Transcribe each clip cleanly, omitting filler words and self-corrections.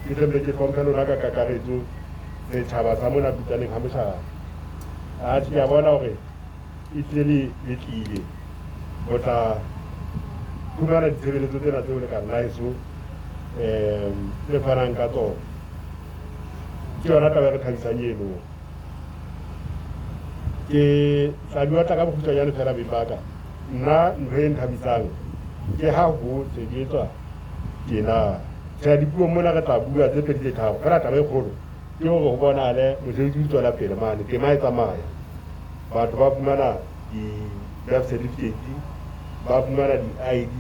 ke tlembe ke hlomphe lona ka kakaretso setjhaba sa mona Pitsaneng ha moshaba ke a bona hore e tlile le tlile ho tla fumana ditshebeletso tsena tseo le ka nnaeso le fanang ka tsona ke yona taba re thabisang eno ke tla bua tla ka bokgutshwanyane fela bembaka nna ntho e nthabisang ke ha ho tshebetswa tjena tjena dipuong mona re tla bua tse pedi tse tharo fela taba e kgolo ke hore ho bonahale mosebetsi o tswela pele mane tema e tsamaya batho ba fumana di-death certificate ba fumana di-ID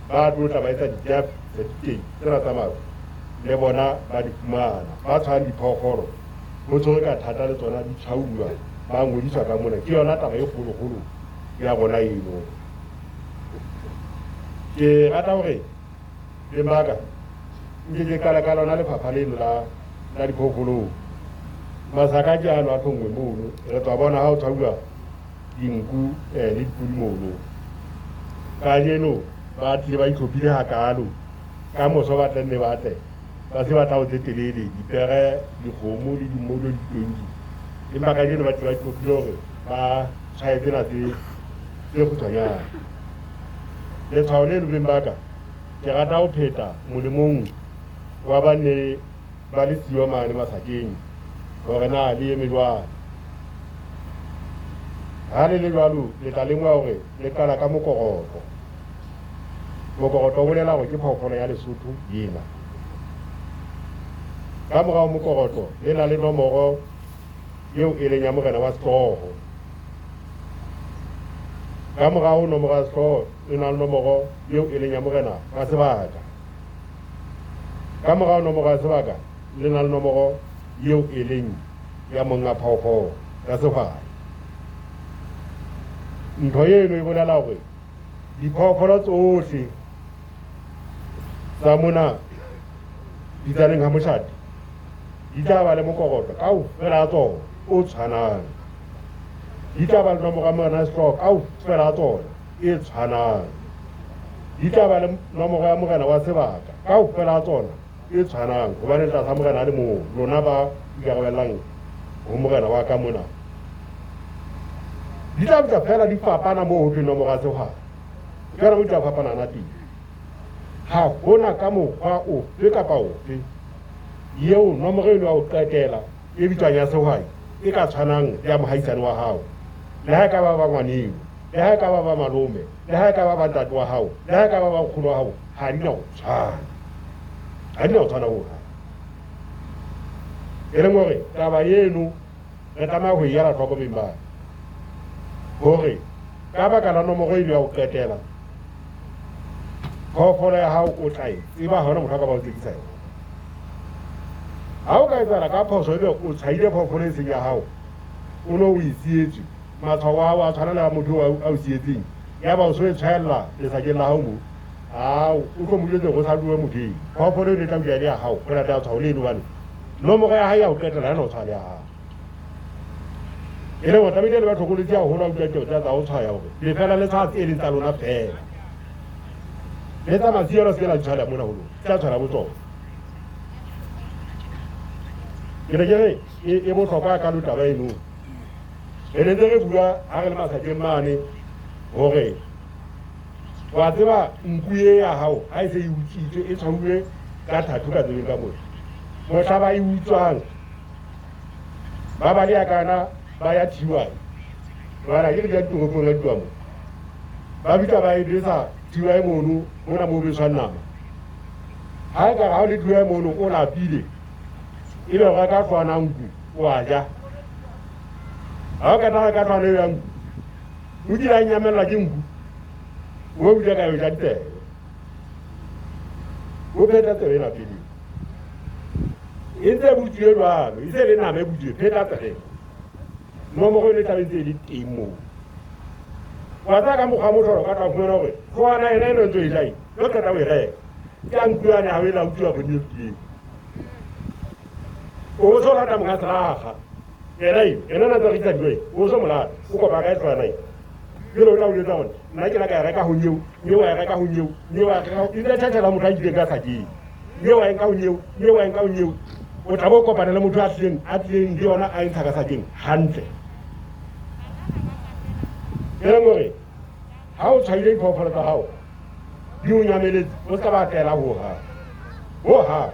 ba tlotla ba etsa di-death certificate tsena tsa mafu le bona ba di fumana ba tshwang diphoofolo ho tshwere ka thata le tsona di tshwauwa ba ngodiswa ka mona ke yona taba e kgolo-kgolo ya rona eno ke rata hore Bembaka nke kala ka lona lefapha leno la diphoofolo masaka ke ano a thongwe mono re tswa bona ha o tshwauwa dinku le dipudi mono ka jeno ba tlile ba itlhophile hakalo ka moso ba tlenne batle ba se batla ho tse telele dipere dikgomo le dimodo ditonki empa ka jeno ba tlile ba itlhophile hore ba tshwae tsena tse kgutshwanyana letshwao leno Bembaka ke rata ho pheta molemong wa banne ba le siyo mane masakeng hore na le eme jwalo ha le jwalo le tla lengwa hore le qala ka mokoroto o bolela hore ke phoofolo ya Lesotho ena ka morao mokoroto le na le nomoro eo e leng ya morena wa sehlooho ka morao nomoro ya sehlooho e na le nomoro eo e leng ya morena wa sebaka ka morao nomoro ya sebaka le na le nomoro eo e leng ya monga phoofolo ya sehwai ntho eno e bolela hore diphoofolo tsohle tsa mona Pitsaneng ha moshate di tla ba le mokoroto kaofela tsona o tshwanang di tla ba le nomoro ya morena sehlooho kaofela tsona e tshwanang di tla ba le nomoro ya morena wa sebaka kaofela tsona e tshwanang hobane le tlasa morena a le moo lona ba ikarabellang ho morena wa ka mona di tla botsa fela di fapana moo ho thweng nomoro ya sehwai ke yona mo di tla fapana na teng ha hona ka mokgwa ofe kapa ofe eo nomoro eno ya ho qetela e bitswang ya sehwai e ka tshwanang le ya mohaisane wa hao le ha e ka ba ngwaneo le ha e ka ba malome le ha e ka ba ntate wa hao le ha e ka ba nkgono wa hao ha di na ho tshwana ho e leng hore taba eno re tlameha ho ela tlhoko Bembaka hore ka baka la nomoro eno ya ho qetela phoofolo ya hao o tla e tseba hona motho a ka ba o tsekisa yona ha o ka etsahala ka phoso ebe o tshwaile phoofolo e seng ya hao o no o e sietswe matshwao a hao a tshwana le a motho a o sietseng ya ba o so e tshwaella lesakeng la hao moo o tlo moletse go sa duwe motho eo phoofolo eno e tla bua le ya hao go lata ya tshwao le eno bane nomoro ya hae ya ho qetela yana o tshwana le ya hao e leng go tlamehile le ba tlhokoletse ya holo a utlwa teo tsa ho tshwaya hore lefela le tshwatse e leng tsa lona fela le tsa masielo se la tshwala mona ho lona tsa tshwala botsona ke re e bohlokwa ka taba eno e ne re bua ha re le masakeng mane hore wa tseba nku e ya hao ha e se e utswitswe e tshwauwe ka thato ka tsebeng ka mona mohla ba e utswang ba ba le ya kana ba ya TY wala ke ya toropong ya Tuamo ba bitsa ba e disa TY mono mona mo beswa nama ha ka ha le TY mono o la pile ile ga ka tswana nku wa ja ha ka ta ka tswana ya nku o di la nyamela ke nku o bua ka yo ja tete o pheta tsela la pele e ntse butile jwalo e se le nama e butile pheta tsela nomoro le tabetse le temo wa tsa ka mokgwa motlholo ka tla fumana hore go ana ena eno ntse e jai lo ka ta o e reka ka nkuane ha o e la utlwa go di teng o so rata mga tsalaga ena na tsa kitsa diwe o so molata o kopa ka tswana e lo tla o le tsona nna ke la ka reka ho nyeo wa reka ho nyeo wa reka ile tshela motho a ile ka sakeng nyeo a nka o nyeo o tla bo kopana le motho a tlileng di yona a ntsha ka sakeng hantle ela gore ha o tshwaile diphoofolo tsa gago di o nyameletse o ska ba tela ho ha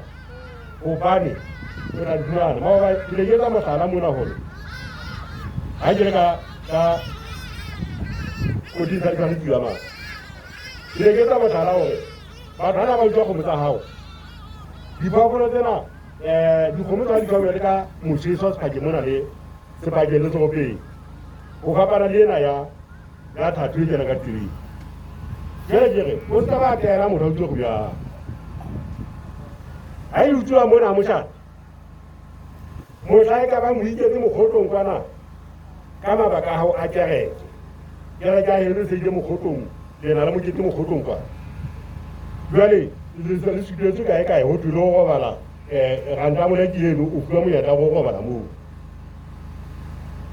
gobane o tla dumana maoba ke le ketsa mohlala mona gore ha ke le ka o di sa di ka mama ke le ketsa mohlala gore batho hana ba utlwa kgomo tsa gago diphoofolo tsena dikgomo tsa di tshwauya le ka moseso sepakeng mona le sepakeng le seropeng go fapana le ena ya thato e kena ka tireng kere o ska ba tela motho a utlwe go bjang ha e utswa mona mošate mošwa e ka ba mo iketse mokgotlong kwana ka mabaka a gago a kereke a heno seile mokgotlong lena le mokete mokgotlong kwana jwale le sutetse kae go twile go robala ranta moleki eno o fiwa monyetla go robala moo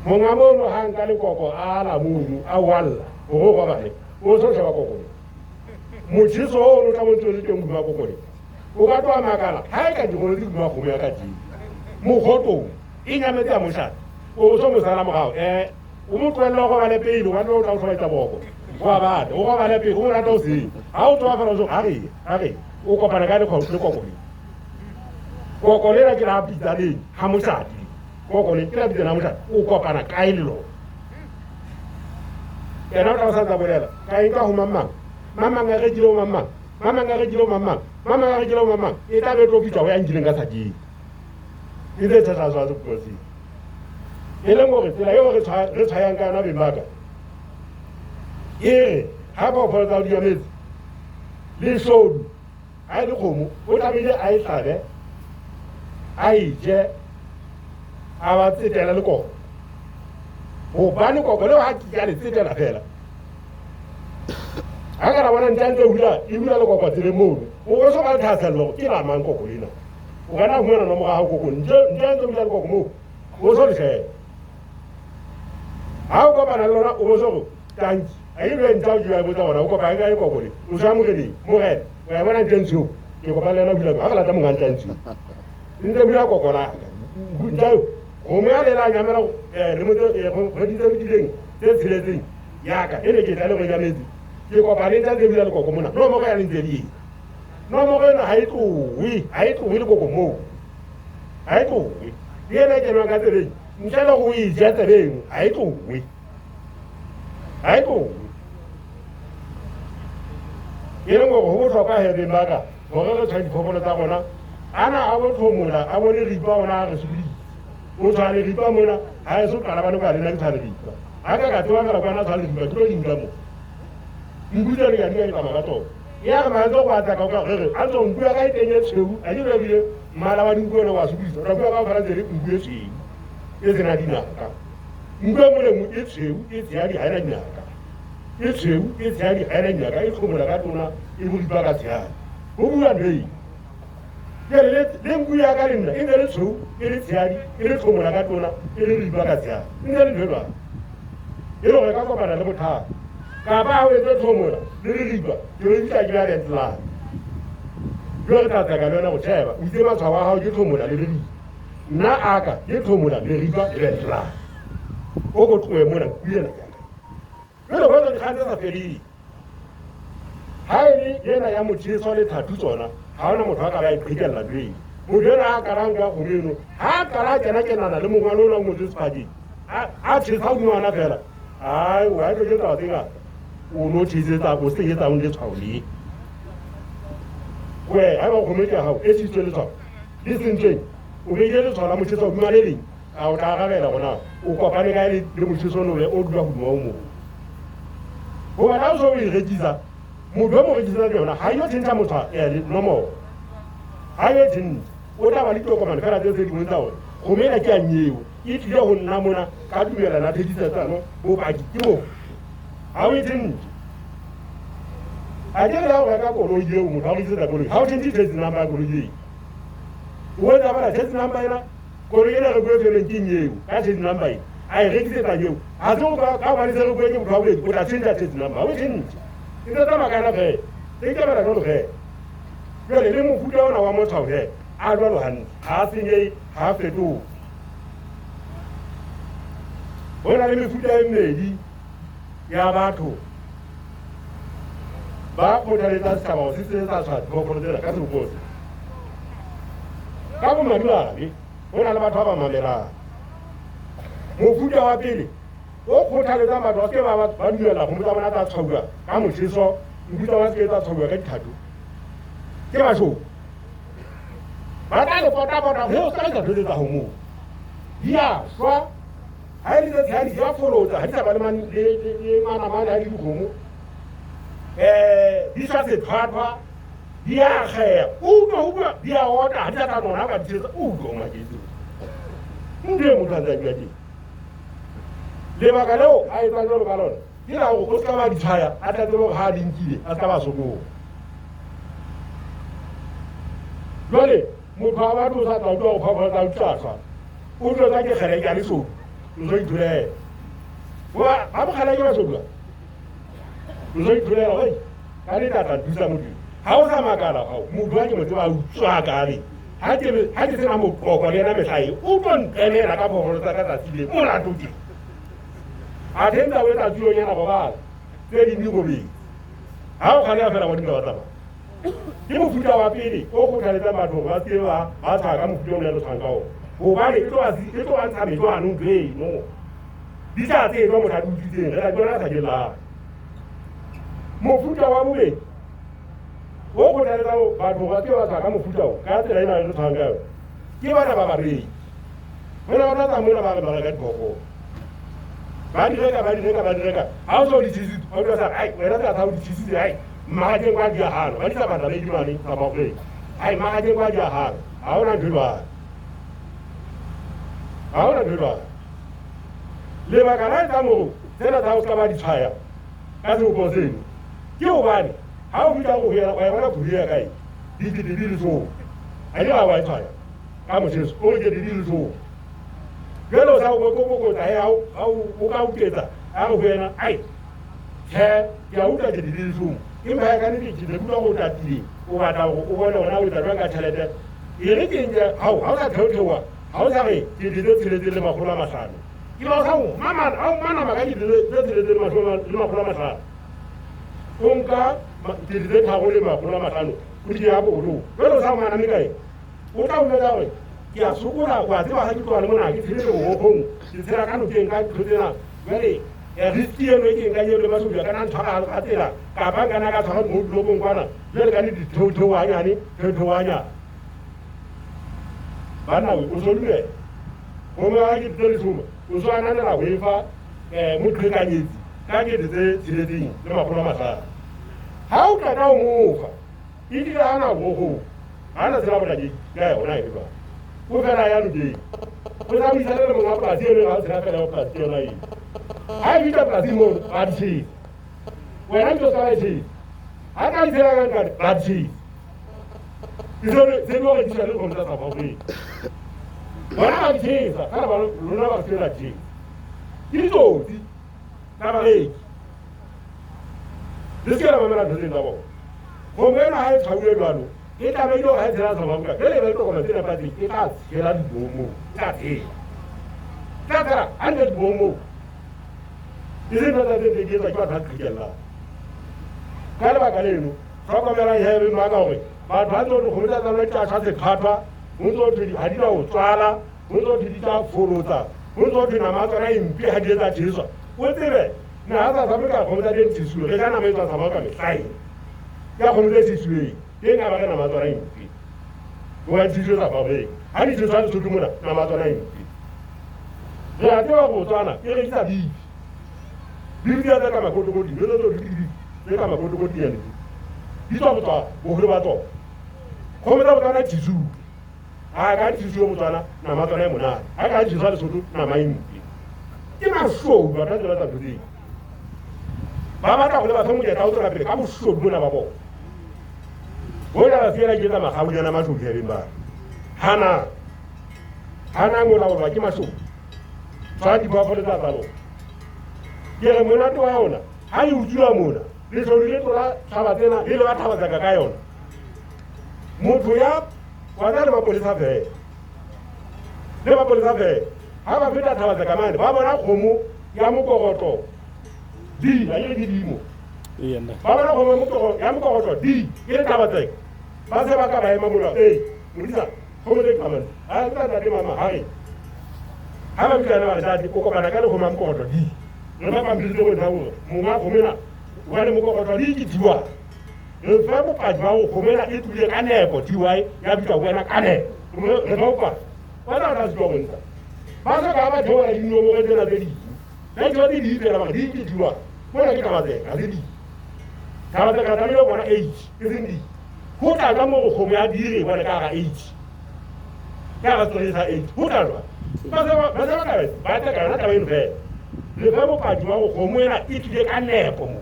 monga mono ha nka lekoko a la mono a walla go robale o so sheba kokone motšiso o no tla montse le teng bua kokone o ka twa makala ha e ka digolo di bua kgomo ya ka teng mokgotlong e nyametse ya mošate o so mosala mogago o mo tloelela go bale pele wa tlo o tla o tshwaetsa boko go a bata o go bale pele go rata o seng ha o tloa fela o so hage o kopana ka lekokone kokolena ke la pitsaneng ha mošate kokone ke la pitsaneng ha mošate o kopana kae le lona yena o tla o sa tsa bolela ka eng ka go mamang a rekile o mamang e tla be tlo pitsa go ya nkileng ka sakeng e tse thatatswa se potsing e leng gore tsela eo re tshwayang ka yona beng baka e re ha phoofolo tsa o di ametse le sodu ha e le kgomo o tlamehile a e hlabe a e je a ba tsetela lekoko gobane koko leo ha ke ya le tsetela fela ha ka la bona ntse e hula lekoko tsele mono o so ka thasello ke la mang koko lena o kana humana no mo ga koko ntse hula lekoko mo o so le hle ha o kopana le lona o so go tanki a e be ntse o jwa botsa bona o kopana ka koko le o sa mo gele mo gele o ya bona ntse ke kopana le na hula ha ka la ta mo nganta ntse ntse hula koko la ntse go me a lela nyamela le mo go di dileng tse tshiletseng yaka ene ke tla le go nyametse ke kopane tsa tse hula lekoko mona no mo ga ya ntse di no mo ga na ha e tlowe le koko mo ha e tlowe yena ke no ka tsebe ntshela go e ja tsebeng ha e tlowe yena go botlhokwa hebe maka gore re tshwadi phofolo tsa gona ana a botlhomola a bone ripa ona re sebedi o tshwane ripa mona ha e so kala bana ba lena ke tshwane ripa ha ka tsewa ka kwana tshwane ripa ke lo dinga mo mbuja le ya di ka magato ya ga mazo kwa tsa ka re a tso mbuya ka itenye tsheu a di lebile mala wa dingo le wa sebedi ra bua ka fara tsere mbuye tsheu e tsena dinaka mbuya mo le mo e tsheu e tsia di haela dinaka e tsheu e tsia di haela dinaka e khomola ka tona e bo dipa ka tsia go bua nei le mbuya ka lena e le tsheu e le tsiadi e le khomola ka tona e le dipa ka tsia e le lelwa e lo ka kopana le bothata ka ba o etsa thomola le ripa yo e tla ke ya rentla yo re tla ka lona go tsheba o itse matshwa wa gago ke thomola le ripa nna aka ke thomola le ripa le rentla o go tloe mona kuela ya lo ba di khantsa sa feli ha e yena ya mothiso le thathu tsona ha ona motho a ka ba iphikella dweng modena a karanga go reno ha kala kena kenana le mongwalo la mo tsepadi a tshisa ngwana fela ai wa tlo ke tsa tega o no tshitsetsa go se etsa unle tshwaole we ha ba go metse ha e tshitswe le tshwa di sentse o be ile tshwala mo tshitsa o malele a o tla gabela gona o kopane ka le mothiso no le o dula go mo o ba so e rekiza mo do mo rekiza le yona ha yo tshentsa motho le nomoro ha yo tshentsa o tla ba le tokomane fela tse di monta o go mela ke a nyeo e tlile go nna mona ka dumela na thedisa tsano bo baki ke mo ha o tshentsa a ke la go ka koloi yeo motho a go itse koloi ha o tshentse tshentse number koloi o tla ba la tshentse number ena koloi ena re go fele ke nyeo ka tshentse number a e rekisetsa nyeo ha se go ka ba le se go ke motho wa bobedi o tla tshentse tshentse number o tshentse e tla makana fe e ka bana no fe jwale le mofuta ona wa motho he a jwalo hantle ha senye ha fetoha bona le mefuta e mmedi ya batho ba kgothaletsa setjhaba ho sireletsa diphoofolo tsena ka sebokotsi ka bomadimabe ho na le batho ba ba mamelang mofuta wa pele o kgothaletsa batho ba se ba dumela ho motsa bona tsa tshwauwa ka motjheso mofuta wa se tsa tshwauwa ka dithato ke basho ba tla le pota ho sa tla tletsa ho mo dia swa ha ile tsa hadi ya folota ha ditaba le mana ha di dikgomo di sa se thwatwa di a kgea utlwa di a ota ha di tla nona ba ditsetsa utlwa maketsi nde mo tla tsa di lebaka leo a etsa jwalo ka lona ke la go ska ba ditshaya a tla tsebo ha di nkile a ska ba soko jwale motho a batho sa tla go phaphela tsa utlwa o tlo tsa ke kgele ya le so o itule wa ba mo khala ke ba sodwa o itule oi ka le tata thusa motho ha o sa makala ha motho wa ke motho ba utswa ka le ha ke se na mo kokwa le na mehlai o tlo ntenela ka boholo tsa ka tsile mo la tuti a tenda we ta tsuo nyana go bala tse di go bi ha o khala fela mo dinga wa tsaba ke mofuta wa pele o go thaletsa batho ba tseba ba tsa ka mofuta o le lo tshanga o go ba le tlo a ntsha metlo a ntle no di tsa tse no mo tla dutse re la bona sa ke la mofuta wa bobedi o go thaletsa batho ba tseba tsa ka mofuta o ka tsela ina le tshanga ke bana ba barei bona ba tsa mo na ba ga ka diboko ba di reka ha o so di tsitsi o tla sa ai wena tsa o di tsitsi ai ma ke kwa dia hano ba di sa bana le di mane tsa ba go ai ma ke kwa dia hano ha ona dilwa le ba kana tsa mo tsena tsa o ska ba di tshaya ka se go tsene ke o bane ha o fita go hira wa bona buriya kae di so ai ba wa tshaya ka mo tshese o ke di so gelo sa go ta ya o ka uketsa a go wena ai ke ya uta ke di so ke ba ka ni ke di go ta tile o ba ta go bona ona o ta ka tšhelete e re ke nje ha o sa theothewa ha o sa re ke di le magolo a mahlano ke ba sa o mama ha o mana maka di le magolo a mahlano o nka ke di tha go le magolo a mahlano o di ya bolo gelo sa mana me kae o tla o le ga we ke a sokola kwa tseba ha ke tloa le mona ke tshile go hong ke tsela ka no ke nka tlhotsena jwale riski eno e ke nka yelo ba soja kana ntshwara ka tsela ka ba kana ka tshwara mo lobong kwana jwale ka ni di thothowanya bana o so lue o mo a ke tsele suma o so anana go efa mo tlhekanyetsi ka ke tse tshiletseng le magolo a mahlano ha o ka o mofa e dira ana go ana tsela bona ke ka yona e ba o fela ya ntle o sa bisa le mo ngapa se le ga tsela fela o pa tsela e ha e ka plasi mo ba tshi wena ntse ka tshi ha ka tsela ga nka ba tshi se no re tsela le go tsa ba go wena ba tshi sa kana ba lona ba tsela tshi ke tsotsi ka ba le diskela ba mena dole nabo go mena ha e tshawile jwalo ke tla be go ha tsela sa ba ka le be to go tsela pa di ke ka tsela di bomo ka the ka ande di bomo ise na da de ke tsa ka tha kgela ka le ba ka leno fa go mela he ma ka gore ba ba tlo go meta tsa le tsa se khatwa mo tlo di ha di la o tswala mo tlo di tsa forotsa mo tlo di na ma tsana impi ha di tsa tshisa o tsebe na ga sa ka go meta di tshisulo ke kana me tsa sa ba ka me sai ya go meta tshisulo ke nga ba kana ma tsana impi o a tshisulo sa ba be ha di tshisa tso tumona na ma tsana impi ya ke go tswana ke re tsa di ya ka ma go di le ka ma go di ene di tswa go tswa go re ba tswa go meta go tsana tshisulo a ka tshisulo mo tswana na ma tsana e monate a ka tshisa le soto na maimpi ke masho ba tla tla tla ba ba tla go le ba tsamo ya tla pele ka bosho bona ba bo bona ba fiela ke tsa magabu yana masho ke re ba hana mo la ba ke masho tsa di ba fole tsa tsalo ke re mona to ya ona ha e utswa mona le tlhole le tlola thaba tsena le le ba thaba tsaka ka yona motho ya wa le mapolesa fe le mapolesa fe ha ba feta thabatsa ka mane ba bona kgomo ya mokogoto di a ile di dimo ba bona kgomo ya mokogoto di ile thabatsa ba se ba ka ba ema mola modisa kgomo le kamane ha tla tla mama hai ha ba bitsana ba tla ko kopana ka le kgomo ya mokogoto di re ba pambile go ntawo monga khomela wa le mokogoto di ke diwa re fa mo pa ba go khomela e tule ka nepo DY ya bitsa wena ka ne re ba pa ba tla go ntsha ba sa ka ba thola di no mo tsena tse di ba tlo di tsela ba di ke diwa bona ke ka batse a di ka batse ka tlamelo bona age ke sindi go tla ka mo go khomo ya dire bona ka ga age ka ga tsone sa age go tla ba sa ka ba tla ka na ta beng fe le fa mo pa di wa go khomo ena e tule ka nepo mo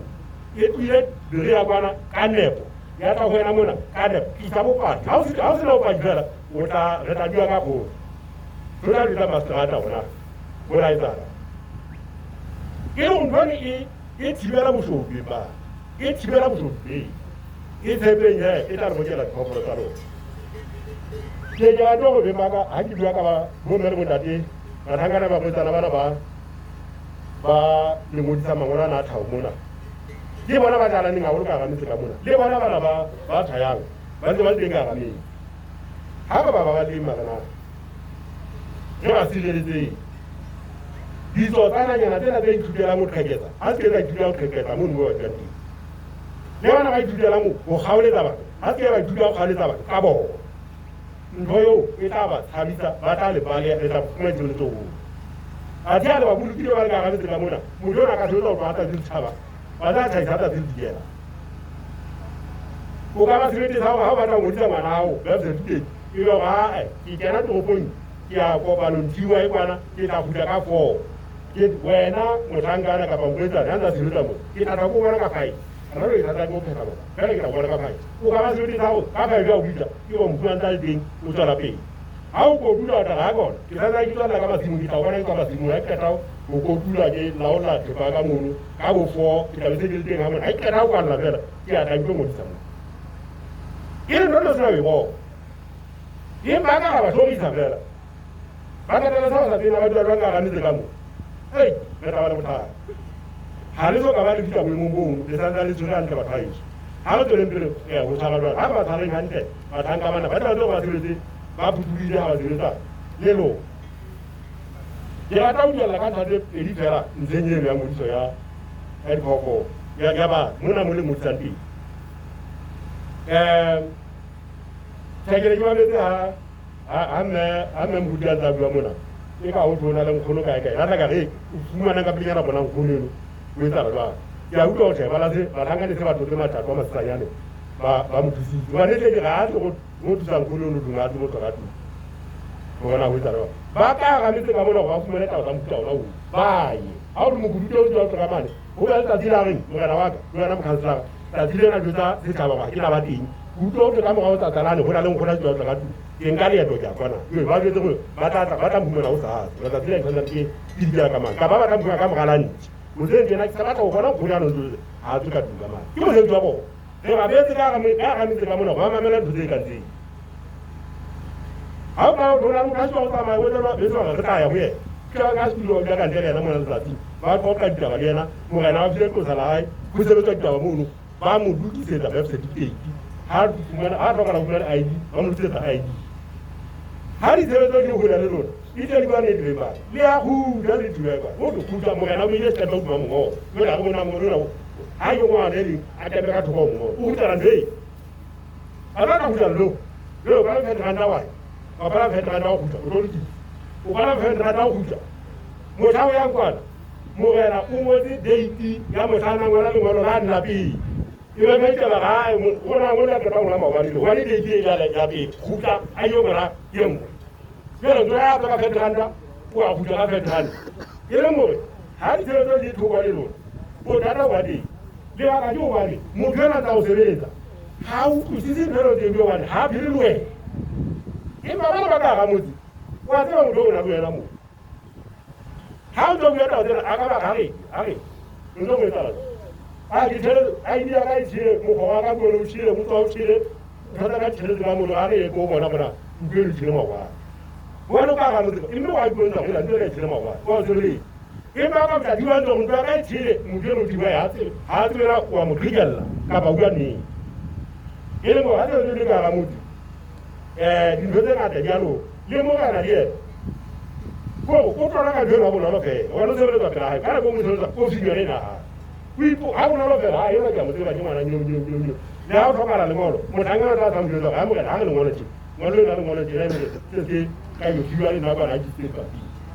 e tule re ya kwana ka nepo ya tla go ena mona ka nepo isa mo pa ha o se na o pa dira o tla re tla dua ka go tla dira mastrata ona bona itsana ke go nbone e thibela bosopi ba e thibela bosopi e tsebeng e tla re bokela diphoofolo tsa lona ke ja tlo go bemaka ha ke dua ka ba mo mere mo tate ba thangana ba go tsana bana ba le ngodisa mangwana na thao mona ke bona ba jala ninga go ka ga ntse ka mona le bona bana ba thayang ba ntse ba teng ka ga me ha ba le magana re ba sileletse ditso tsana nyana tsena tse ithutela mo tlheketsa ha se ka ithutela mo tlheketsa mo nngwe wa tsena le bana ba ithutela mo go gaoletsa batho ha se ba ithutela go gaoletsa batho ka bo ntho yo e tla ba tshabisa ba tla le bale le tla fuma dilo tso go a dia le ba bulukile ba le ka ga ntse ka mona mo jona ka tsola go ata ditshaba ba tla tsaisa tsa diela o ka ba sebete sa ha ba tla go dira ngwana hao ba se tute e go ga ke kena toropong ke a kopa lontiwa e kwana ke tla khuta ka 4 ke wena motlhankana ka pampoetsa ya ntse se mo ke tla go bona ka 5 ra re tla go pheta ba ke tla bona ka 5 o ka ba sebete sa go ka 5 ya o bitsa ke go mfua ntse teng o tsala pele ha o go dula ta ga gona ke tla ke tsala ka masimo ke tla bona ka masimo ya ke tla o go dula ke laola ke ba ka mono ka bo 4 ke tla se ke teng ha mona ke tla go la fela ke a tla go mo ditsa mo ke no no sa we bo ye ba ka ba so ke sa fela ba ka tla sa tsena ba dula ba ka ga ntse ka mo hey re ta ba le motha ha le so ka ba le ditaba mo mo le sa le tsona le ba thaiso ha ba tsole mpele ya go tshaba ba ha ba tshaba hantle ba thanka bana ba tla go ba sebetse ba putulile ha ba sebetsa le lo ya ta uya la ka thade e di fela ntsenye ya modiso ya diphoofolo ya ba mona mo le motsanti tsagere ke ba betse ha me mbudia tsa bua mona e ka o tsona le nkgono kae kae la ka re o fumana ka pinyana bona nkgono o etsa ba ya utlwa o tsheba la se ba thanga le se batho le mathatwa ba masanyane ba mo thusitse ba ne ke ga go mo thusa nkgono no dunga mo tsaka tu bona o etsa ba ka ga metse ka mona go fumana taba tsa motho ona o ba ye ha o mo gudu o tswa tsaka mane o ba tsa dira reng mo kana wa ka mo kana mo khansela ta dira na jotsa se taba ba ke na ba teng utlwa o ka mo ga o tsa tsalane go na le nkgono tswa tsaka tu ke nka le eto ja kwana yo ba jetse go ba tla mbumela o sa ba tla dira nkgono ke di dira ka mang ka ba tla mbumela ka mogalane mo se ke na ke sa go bona go na no ha tsuka duka mang ke mo se tswa bo re ba betse ka ga ntse ka mona go mamela ntse ka ntse ha ba o dona mo ka tswa ka mai o dona be tswa ka ta ya buye ke ga studio ga ka ntele na mona letsatsi ba go ka ditaba le yena mo ga na ba file ko sala hai go se betsa ditaba mo no ba mo dukisetsa website ke ha fumana ha ba ka na fumana ID ba mo tsetsa ID ha di sebetsa di go le lona ite di ba ne di ba le a go ja le di ba o do kuta mo ga na mo ile se ka mo mo mo ga go na mo no ha yo wa le a ka be ka thoko mo o tla ndei ala ka go lo yo ba ka ka ndawa ba ba ka ka ndawa go o di o ba ka ka ndawa go mo thawo ya kwana mo gera o ngotse date ya motlhana ngwana le ngwana la nna pi e be mai tla ga go na go la ka ngwana mabadi go ne date e ya pi khuta ayo mara yeng yelo ndo ya ka fetanda o a khuta ka fetanda yelo mo ha di tselo di thuba le lona o data wa di le ba ka jo wa di mo phela tsa o sebeletsa ha o kusitse phelo di yo wa ha philwe e ba ba ka ga motsi wa tsela mo do na buela mo ha o tlo bua tao tsena a ka ba gare ntlo mo etala a di tshele a di ya ka itshile mo go ga go le utshile mo tswa utshile thata ka tšhelete ka mono ga re ye ko bona bona ntho e le tšhile magwana wena o ka ga motse mme wa ipontsha gola ntho e le tšhile magwana wa tsere e ba ka tla diwa ntho ntho ka tšhile motho no diwa ya tse ha tsela wa mo khijalla ka ba bua ne e le mo ha tsela le ka ga motho dintho tse ngata dialo le mo kana die o tlola ka dira bonolo fela wena se re tla pela hae kana go mo tlola o finyane na ipo ha bonolo fela ha yona ka mo tsela ke ngwana nyo le ha o tlhokala lengolo mothanga o tla tsa motho ga mo ka ga lengolo tse ngolo le lengolo tse le ke ka yo diwa le na ba ra ditse pa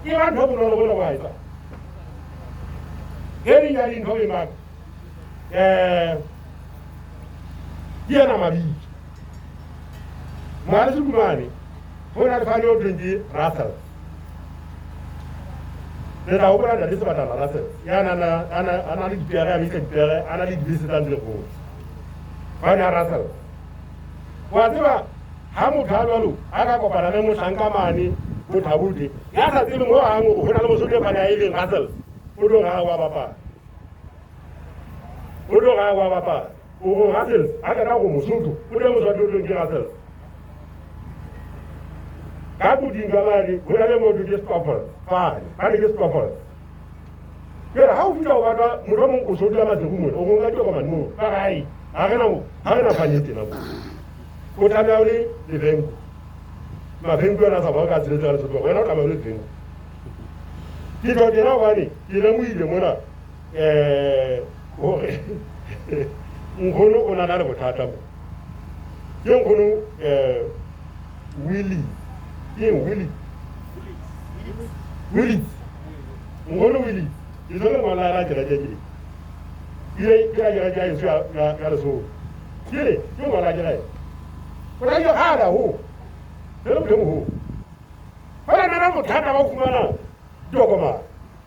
ke ba ntho bonolo bona ba haisa eri ya di ntho e ma diena mabi mara su kumane hona le fane o twenty Russell le ra o bona da ditse batala Russell ya ana le dipere ya mise dipere ana le dibise tsa le go bana Russell wa tseba ha mo thabalo aka kopana le motlanka mane mo thabude ya sa tsebe mo ha ngo hona le mosotho bana ya ile Russell o do ga wa bapa o do ga wa bapa o go Russell aka na go mosotho o le mosotho o ke Russell ka budinga mari hona le mo di stopper fa ka di stopper kera ha o fila wa ka mo mo o sotho ya matseku mo o go ga tlo mane mo ka gai ha re na fanyetse na go o tla le vengo ma vengo na sa ba ka tsile tsala so wena o tla ba le vengo ke tlo ke na bane ke le mo ile mona o ngono o na le bothata mo ke ngono Willy ngono Willy ke tlo mo la ra jela jeli ile ya yesu ya le so kile ke mo la jela ona yo hada ho le mo ona na mo thata ba fumana dokoma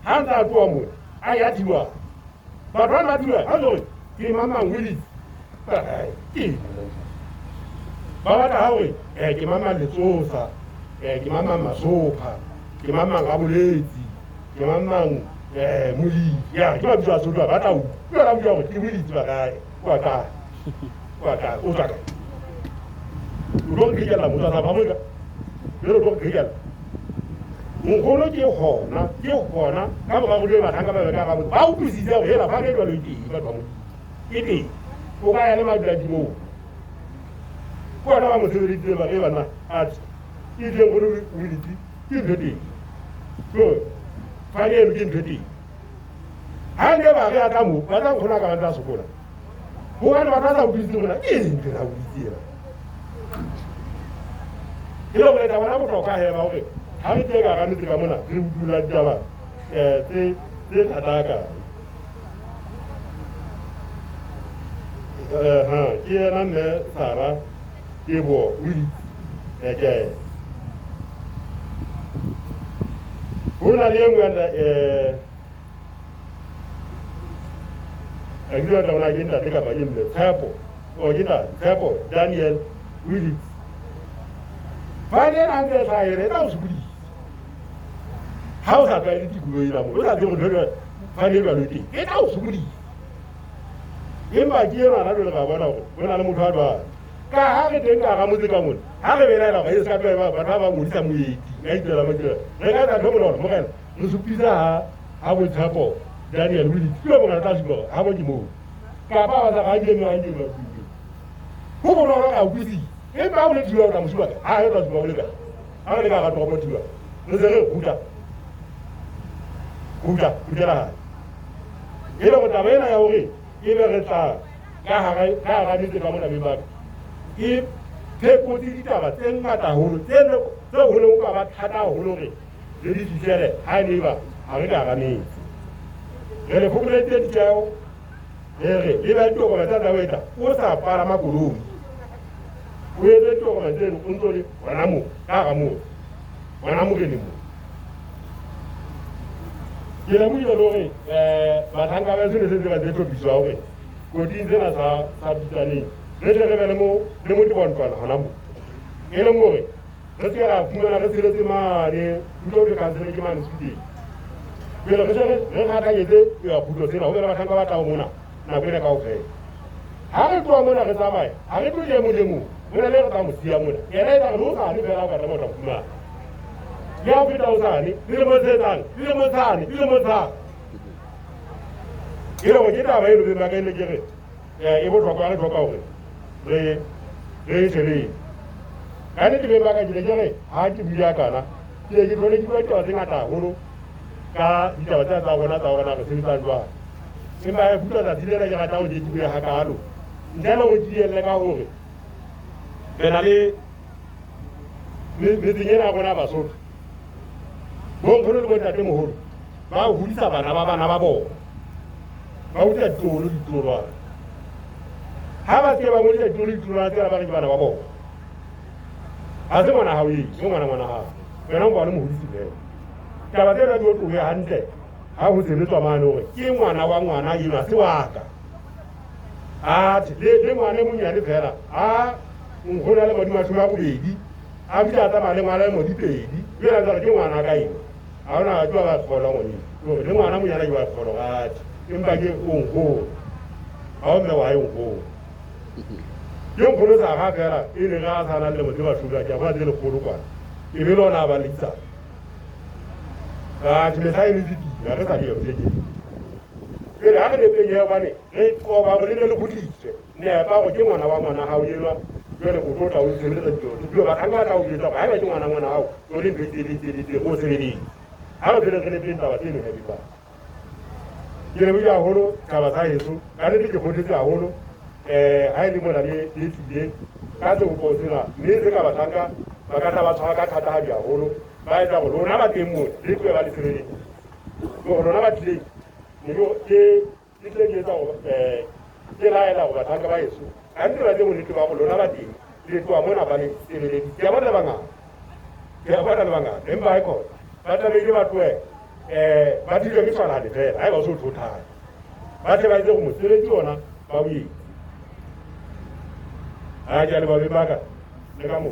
handa twa mo aya diwa ba rona diwa hazo ke mama Willy ke ba ta hawe ke mama Letsosa ke mama Masopa ke mama Gaboletsi ke mama Muli ya ke ba bua so ba ta u ba bua ke Willy ba kae kwa ka o ta o do ke la mo ta ba mo ka yo do ke ya ngolo ke hona ka ba go le ba thanga ba ka ba o tusitse go hela ba ke ba le ti ba ba mo ke ti o ka ya le ma dula di mo ko na ba mo tsiri di ba ke ba na at ke di ngolo Willy ke ngedi so fa le ke ngedi ha ne ba ga ta mo ba ta khona ka ba ta sokola ho ga ba ta utlwisi bona ke ntse ra utlwisi ilo le ta bana botlhokwa he ba hore ha re tega ga ntse ka mona re utlwila ditaba tse thataka ke yena mme Sara ke bo Willy ke hona le ngwana Agora da una gente te capa yimbe Tshepo o jita Tshepo Daniel Willy Fane na nge sa ere ta usubudi Hausa ka ndi kulo ira mo ta tlo ndo fane ba loti e ta usubudi Yemba ke yona na lo ga bona go bona le motho a ba ka ha re teng ka ga motse ka mona ha re bela la ga e sa ba ba ngudisa moyedi ga itela ba tla re ka ta thomo mo kana re supisa ha bo Tshepo Daniel Willy ke mo ngata sibo ha bo dimo ka ba ba ga dimo ha dimo ho bo no ga ukwisi e ba o le diwa ka mosuba ha e ba diwa le ka ha le ka ga to bo diwa re se re kuta la e lo ta bena ya hore e be re tla ka ga ni te ka mona me ba e pheko di ditaba tse ngata holo tse holo ka ba thata holo re le di tsere ha ne ba ha re ka ga ne le fukule di tjeo le ba tlo go tsa weta o sa para makolong o le tlo go tsa o ntse le wana mo ka ga mo wana mo ke le mo ke le mo yo re ba thanga ba se se ba tlo biswa o re ko di ntsena sa bitane le le mo di bontwana hana mo e le mo re re tsaya fumana re tsile mane ntlo le ka tsene ke mane sudi pele re ga ka yetse ya puto tsena o be ba thanga ba tawo mona na pele ka o fe ha re tloa mona re tsamaya ha re tlo je mo mona le go tsa mosia mona ena e tsa go tsane fela ka tla mo tla kuma ya feta o tsane le mo tsetsang le mo tsane le mo tsane ile go kita ba ile be ba ka ile kere e bo tlhoka gore re tsere ka ne be ba ka dile kere ha ke bua kana ke tlole ke bua twa tsenga ta holo ka ditaba tsa bona go sebetsa jwa ke ba e buta tsa dile le ga ta o di bua ha kalo ndela go diele ka hore bena le dinyena bona ba sotho bo nkgono le bo ntate moholo ba hodisa bana ba bona ba hodisa ditolo ha ba ke ba ngolisa ditolo tse ba re bana ba bona ha se ngwana hao ke ngwana ha wena o bona mohodisi le taba tsena di o tlohe hantle ha ho sebetswa mane hore ke ngwana wa ngwana ena se wa ka le ngwana monyane fela nkgono le modimo a shoma go bedi a bitsa tsa male ngwana mo dipedi le la tsara ke ngwana ka eno a ona twa ba khola ngone le ngwana monyane ke ba khola gati empa ke ongo a o me wa ongo yo nkgono sa ga fela e le ga sana le modimo a shoma ke ba le kgolo kwa e be lona ba litsa ke me sai le di ya re sa di yo tseke ke ha le pe ye bane re ko ba le le khutitse ne ba go ke ngwana wa ngwana ha o yelwa jwale go tlotla o tsheletsa dilo ba thanga tla o ditsa ga ba ke ngwana hao o le ntse go tseledi ha re phele re pinta ba tsene he ba ke le bua holo ka ba sa yeso ka le ke khotse a holo ha ile mona le tsile ka tse go tsena ne se ka ba thanga ba ka ta ba tshwara ka thata ha di a holo ba etsa go lona ba teng mo le tse ba le tseledi go lona ba tlile ne go ke tle ke tsa go ke la ela go ba thanga ba yeso a ntse ba tse mo le ba go lona ba teng le twa mona ba le tseledi ke ba le banga emba e ko ba tla be ba twe ba di ke tswana le fela ha ba so thotha ba tse ba tse go mo tseledi ona ba bui a ja le ba be ba ka le ka mo